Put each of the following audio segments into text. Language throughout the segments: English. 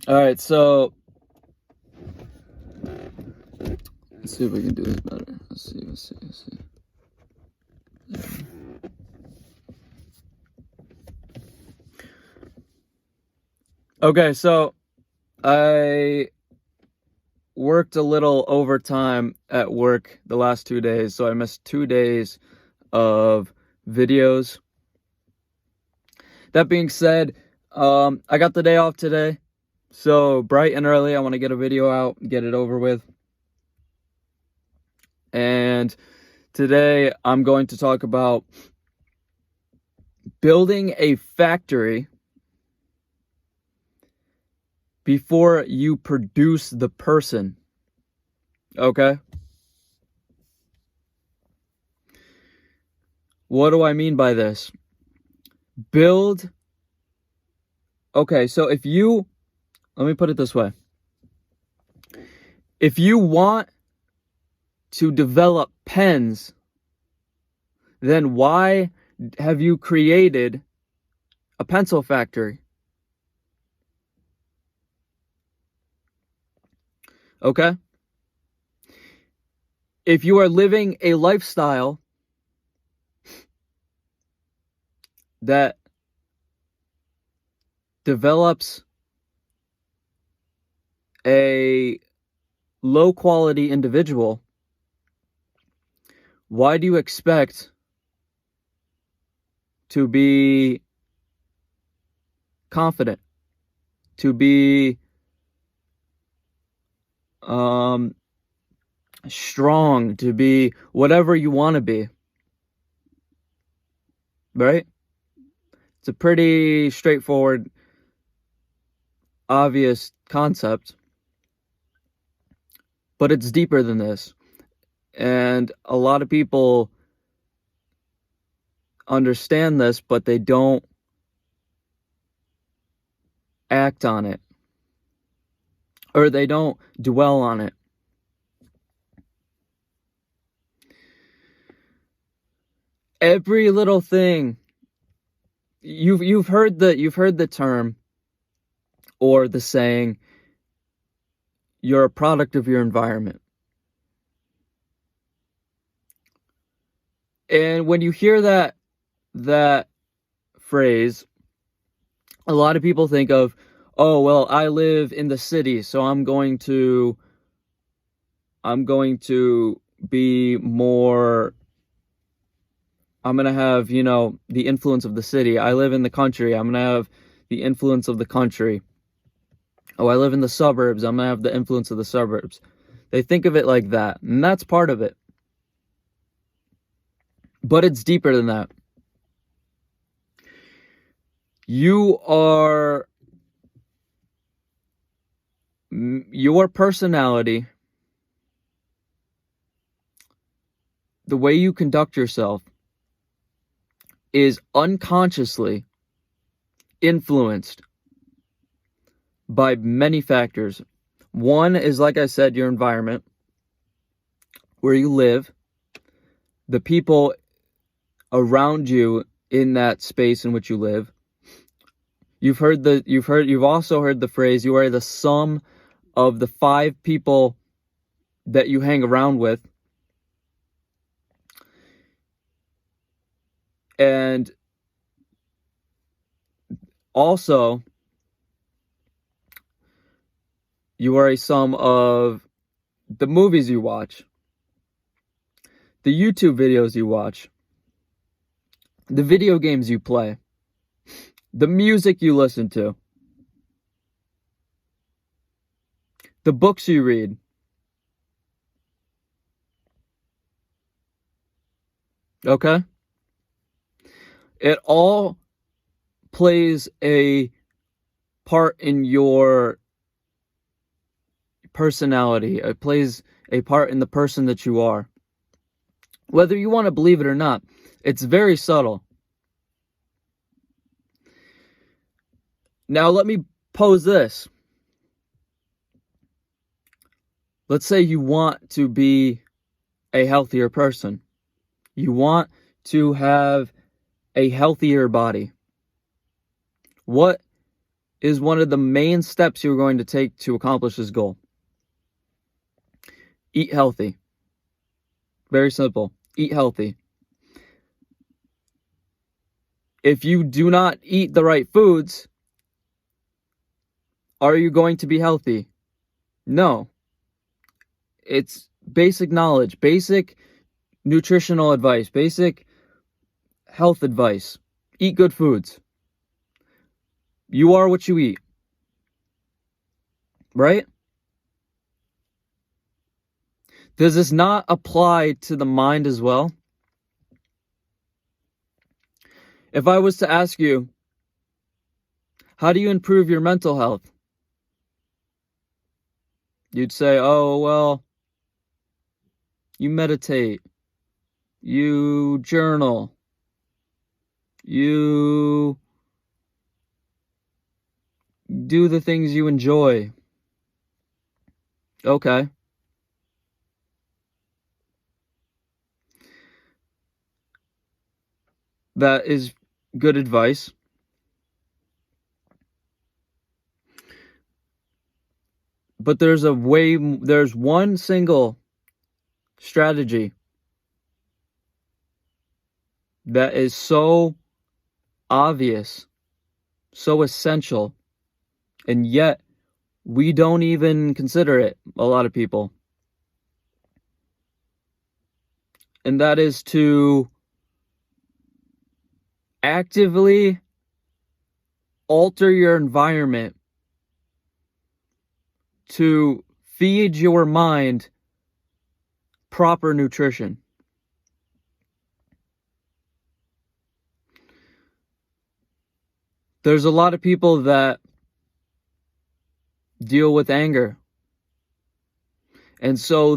All right, so let's see if we can do this better. Let's see. Okay, so I worked a little overtime at work the last 2 days, so I missed 2 days of videos. That being said, I got the day off today, so bright and early, I want to get a video out, get it over with. And today, I'm going to talk about building a factory before you produce the person. Okay? What do I mean by this? Okay, so let me put it this way. If you want to develop pens, then why have you created a pencil factory? Okay? If you are living a lifestyle that develops a low quality individual, why do you expect to be confident, to be strong, to be whatever you want to be? Right? It's a pretty straightforward, obvious concept, but it's deeper than this. And a lot of people understand this, but they don't act on it, or they don't dwell on it. Every little thing, you've heard the term or the saying, you're a product of your environment. And when you hear that phrase, a lot of people think of, oh, well, I live in the city, so I'm going to be more, I'm going to have, the influence of the city. I live in the country. I'm going to have the influence of the country. Oh, I live in the suburbs. I'm going to have the influence of the suburbs. They think of it like that, and that's part of it. But it's deeper than that. Your personality, the way you conduct yourself, is unconsciously influenced by many factors. One is, like I said, your environment, where you live, the people around you in that space in which you live. You've also heard the phrase, you are the sum of the 5 people that you hang around with. And also, you are a sum of the movies you watch, the YouTube videos you watch, the video games you play, the music you listen to, the books you read. Okay? It all plays a part in your personality. It plays a part in the person that you are. Whether you want to believe it or not, it's very subtle. Now, let me pose this. Let's say you want to be a healthier person. You want to have a healthier body. What is one of the main steps you're going to take to accomplish this goal. Eat healthy. Very simple. Eat healthy. If you do not eat the right foods, are you going to be healthy? No. It's basic knowledge, basic nutritional advice, basic health advice. Eat good foods. You are what you eat. Right? Does this not apply to the mind as well? If I was to ask you, how do you improve your mental health? You'd say, oh, well, you meditate, you journal, you do the things you enjoy. Okay. That is good advice. But there's one single strategy that is so obvious, so essential, and yet we don't even consider it, a lot of people. And that is to actively alter your environment to feed your mind proper nutrition. There's a lot of people that deal with anger. And so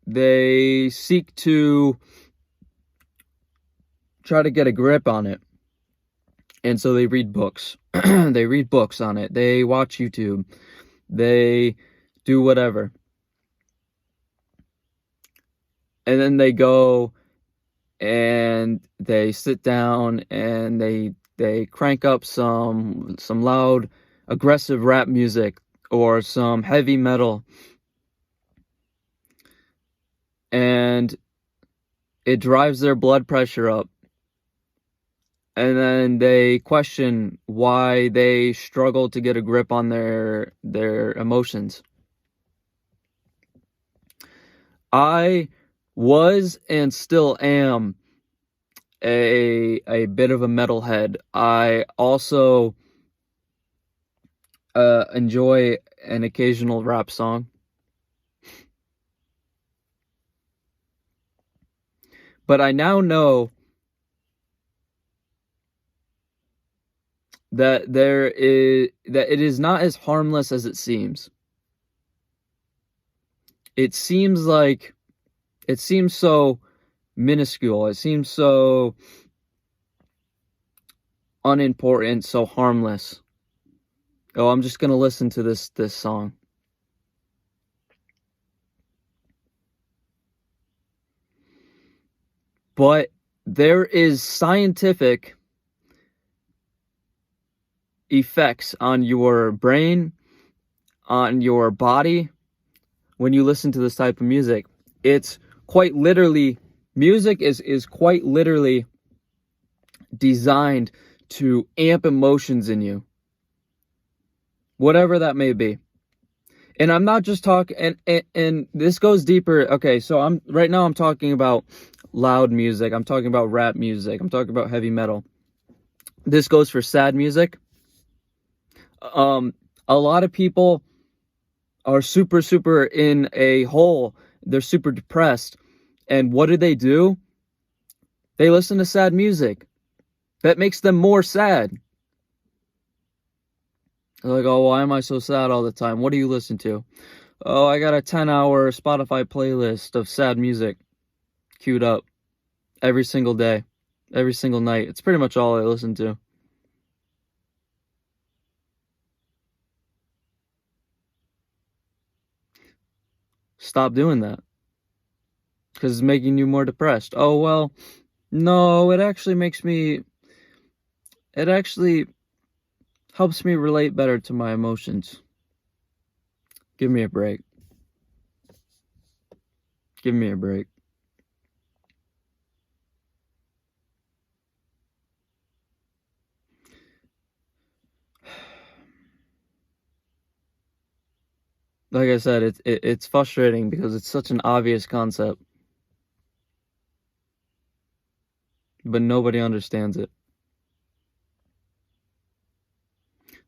they seek to try to get a grip on it. And so they read books. They read books on it. They watch YouTube. They do whatever. And then they go and they sit down and they crank up some loud, aggressive rap music or some heavy metal. And it drives their blood pressure up. And then they question why they struggle to get a grip on their emotions. I was and still am a bit of a metalhead. I also enjoy an occasional rap song. But I now know that it is not as harmless as it seems. It seems so minuscule. It seems so unimportant, so harmless. Oh, I'm just going to listen to this song. But there is scientific effects on your brain, on your body, when you listen to this type of music. It's quite literally, music is quite literally designed to amp emotions in you, whatever that may be. And I'm not just talking, and this goes deeper. Okay, so right now I'm talking about loud music. I'm talking about rap music. I'm talking about heavy metal. This goes for sad music. A lot of people are super in a hole. They're super depressed. And what do? They listen to sad music. That makes them more sad. They're like, oh, why am I so sad all the time? What do you listen to? Oh, I got a 10-hour Spotify playlist of sad music queued up every single day, every single night. It's pretty much all I listen to. Stop doing that, because it's making you more depressed. Oh, well, no, it actually makes me it actually helps me relate better to my emotions. Give me a break. Give me a break. Like I said, it's frustrating because it's such an obvious concept, but nobody understands it.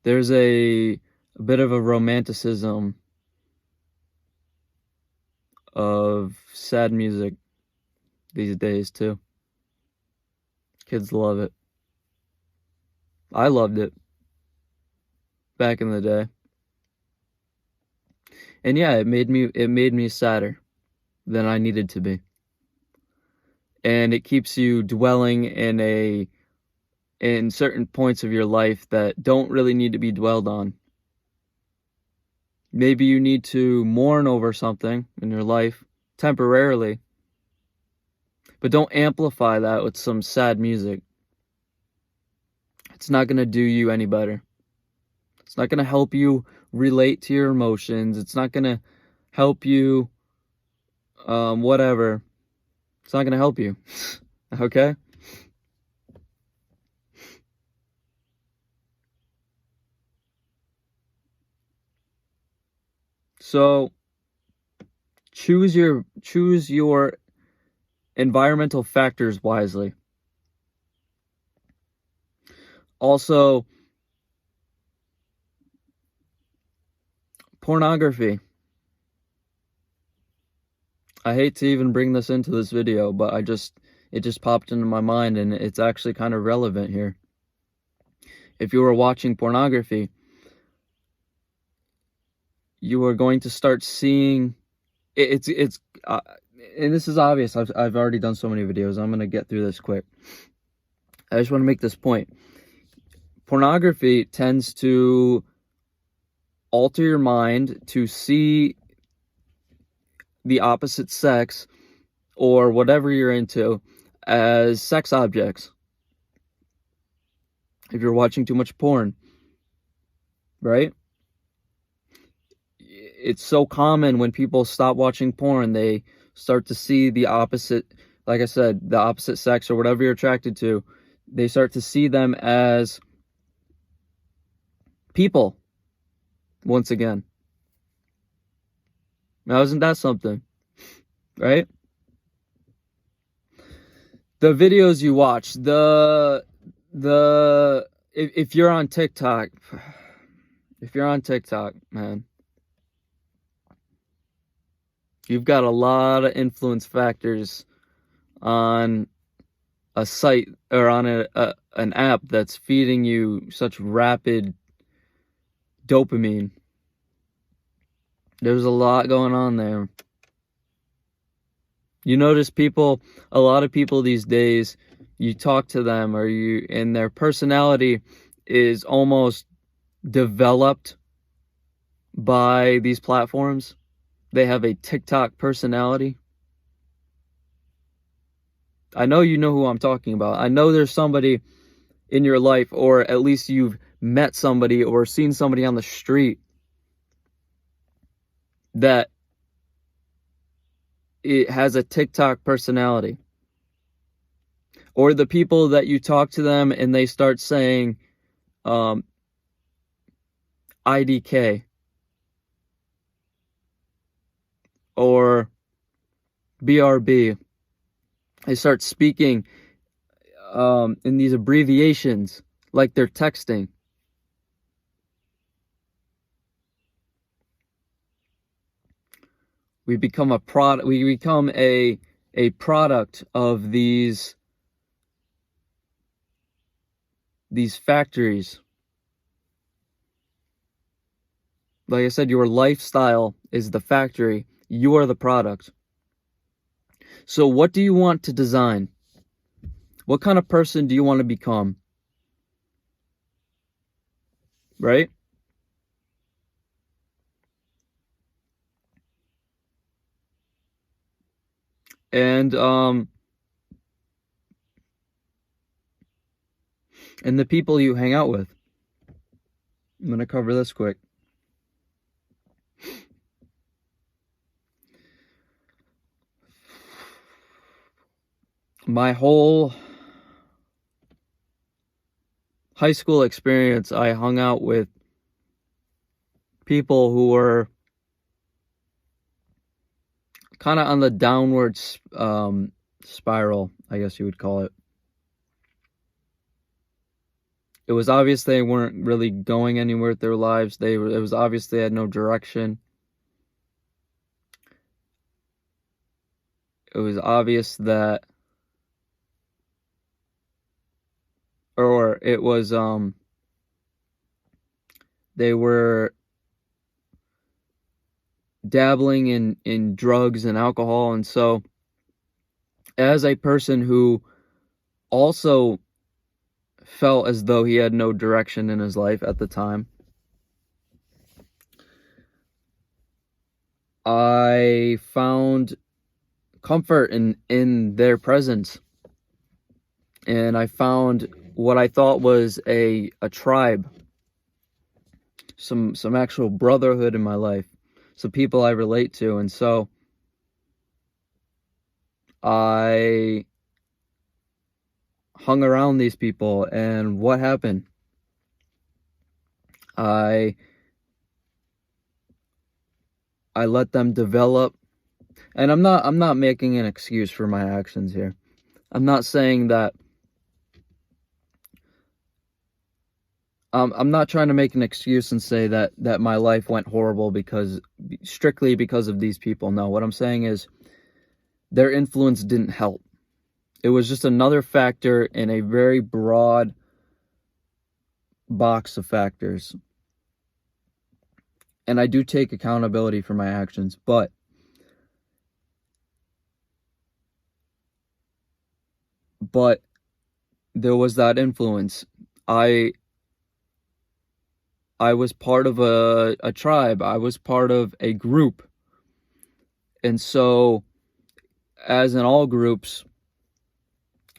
There's a bit of a romanticism of sad music these days too. Kids love it. I loved it back in the day. And yeah, it made me sadder than I needed to be. And it keeps you dwelling in certain points of your life that don't really need to be dwelled on. Maybe you need to mourn over something in your life temporarily, but don't amplify that with some sad music. It's not going to do you any better. It's not going to help you relate to your emotions. It's not going to help you, whatever. It's not going to help you. Okay? So choose your environmental factors wisely. Also, pornography. I hate to even bring this into this video, but it just popped into my mind, and it's actually kind of relevant here. If you are watching pornography, you are going to start seeing it's and this is obvious. I've already done so many videos. I'm going to get through this quick. I just want to make this point. Pornography tends to alter your mind to see the opposite sex or whatever you're into as sex objects. If you're watching too much porn, right? It's so common when people stop watching porn, they start to see the opposite, like I said, the opposite sex or whatever you're attracted to. They start to see them as people once again. Now, isn't that something? Right? The videos you watch, if you're on TikTok, man, you've got a lot of influence factors on a site or on an app that's feeding you such rapid dopamine. There's a lot going on there. You notice a lot of people these days, you talk to them and their personality is almost developed by these platforms. They have a TikTok personality. I know you know who I'm talking about. I know there's somebody in your life, or at least you've met somebody or seen somebody on the street that it has a TikTok personality. Or the people that you talk to them and they start saying IDK or BRB. They start speaking in these abbreviations like they're texting. We become a product of these factories. Like I said, your lifestyle is the factory. You are the product. So what do you want to design? What kind of person do you want to become? Right? And and the people you hang out with. I'm going to cover this quick. My whole high school experience, I hung out with people who were kind of on the downward spiral, I guess you would call it. It was obvious they weren't really going anywhere with their lives. It was obvious they had no direction. It was obvious that, or it was, they were dabbling in drugs and alcohol. And so, as a person who also felt as though he had no direction in his life at the time, I found comfort in their presence, and I found what I thought was a tribe, some actual brotherhood in my life, some people I relate to. And so I hung around these people, and what happened? I let them develop, and I'm not making an excuse for my actions here. I'm not saying that I'm not trying to make an excuse and say that my life went horrible strictly because of these people. No, what I'm saying is their influence didn't help. It was just another factor in a very broad box of factors. And I do take accountability for my actions, but there was that influence. I was part of a tribe. I was part of a group. And so, as in all groups,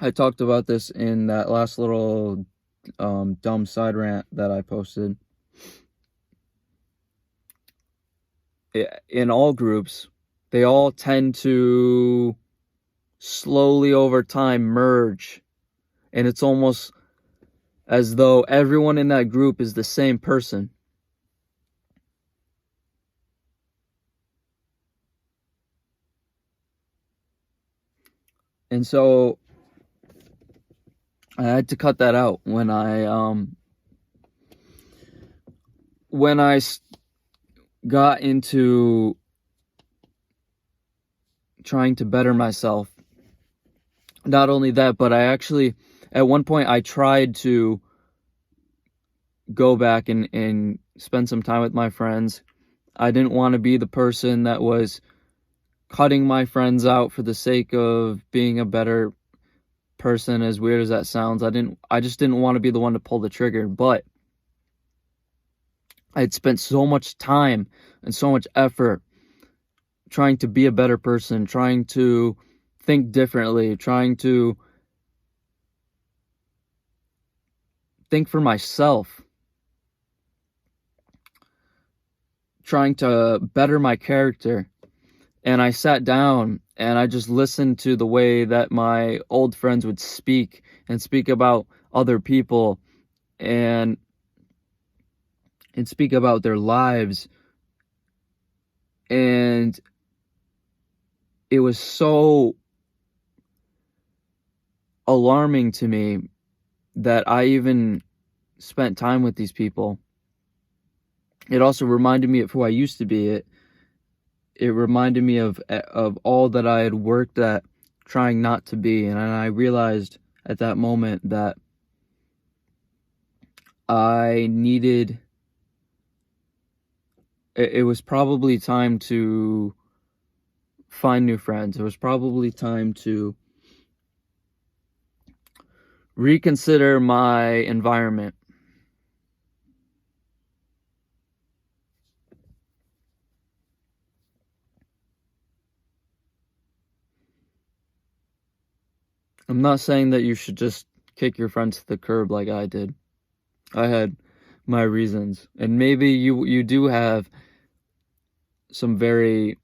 I talked about this in that last little dumb side rant that I posted. In all groups, they all tend to slowly over time merge. And it's almost as though everyone in that group is the same person. And so I had to cut that out when I got into trying to better myself. Not only that, but I actually, at one point, I tried to go back and spend some time with my friends. I didn't want to be the person that was cutting my friends out for the sake of being a better person, as weird as that sounds. I just didn't want to be the one to pull the trigger. But I had spent so much time and so much effort trying to be a better person, trying to think differently, trying to think for myself, trying to better my character. And I sat down and I just listened to the way that my old friends would speak about other people and speak about their lives. And it was so alarming to me that I even spent time with these people. It also reminded me of who I used to be. It reminded me of all that I had worked at trying not to be. And I realized at that moment that I needed, it was probably time to find new friends. It was probably time to reconsider my environment. I'm not saying that you should just kick your friends to the curb like I did. I had my reasons. And maybe you do have some very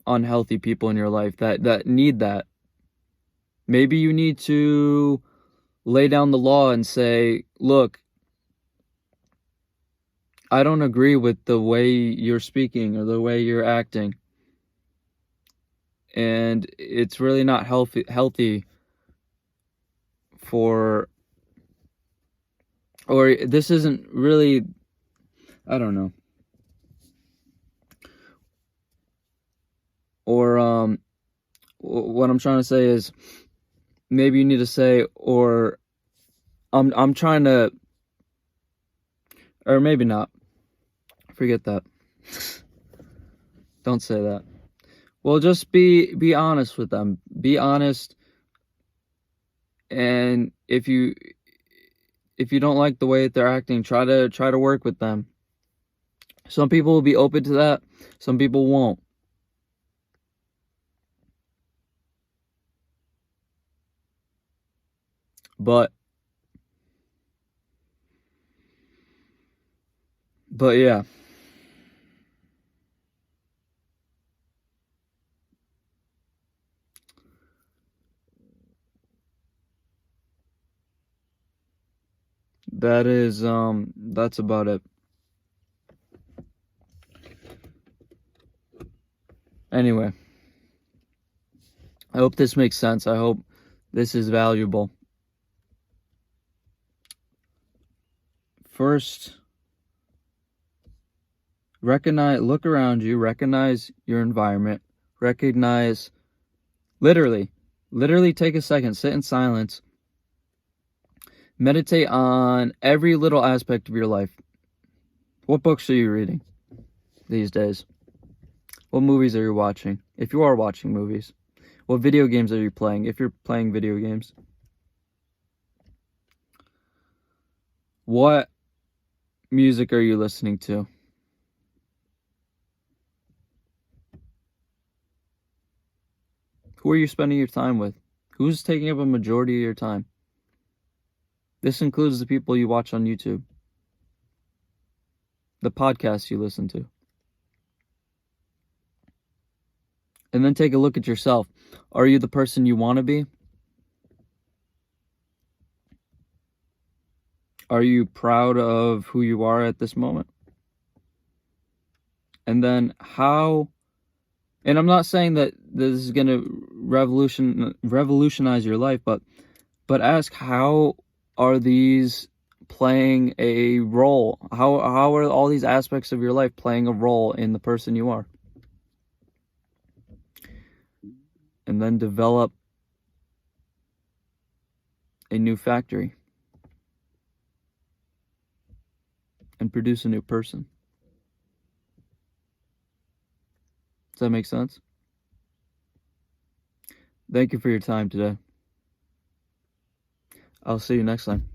unhealthy people in your life that need that. Maybe you need to lay down the law and say, look, I don't agree with the way you're speaking or the way you're acting. And it's really not healthy for, or this isn't really, I don't know. Or what I'm trying to say is, maybe you need to say, or I'm trying to, or maybe not. Forget that. Don't say that. Well, just be honest with them. Be honest. And if you don't like the way that they're acting, try to work with them. Some people will be open to that. Some people won't. But yeah. That's about it. Anyway, I hope this makes sense. I hope this is valuable. First, look around you, recognize your environment, literally take a second, sit in silence, meditate on every little aspect of your life. What books are you reading these days? What movies are you watching? If you are watching movies. What video games are you playing? If you're playing video games. What music are you listening to? Who are you spending your time with? Who's taking up a majority of your time? This includes the people you watch on YouTube, the podcasts you listen to. And then take a look at yourself. Are you the person you want to be? Are you proud of who you are at this moment? And then and I'm not saying that this is going to revolutionize your life, but ask, how are these playing a role? How are all these aspects of your life playing a role in the person you are? And then develop a new factory and produce a new person. Does that make sense? Thank you for your time today. I'll see you next time.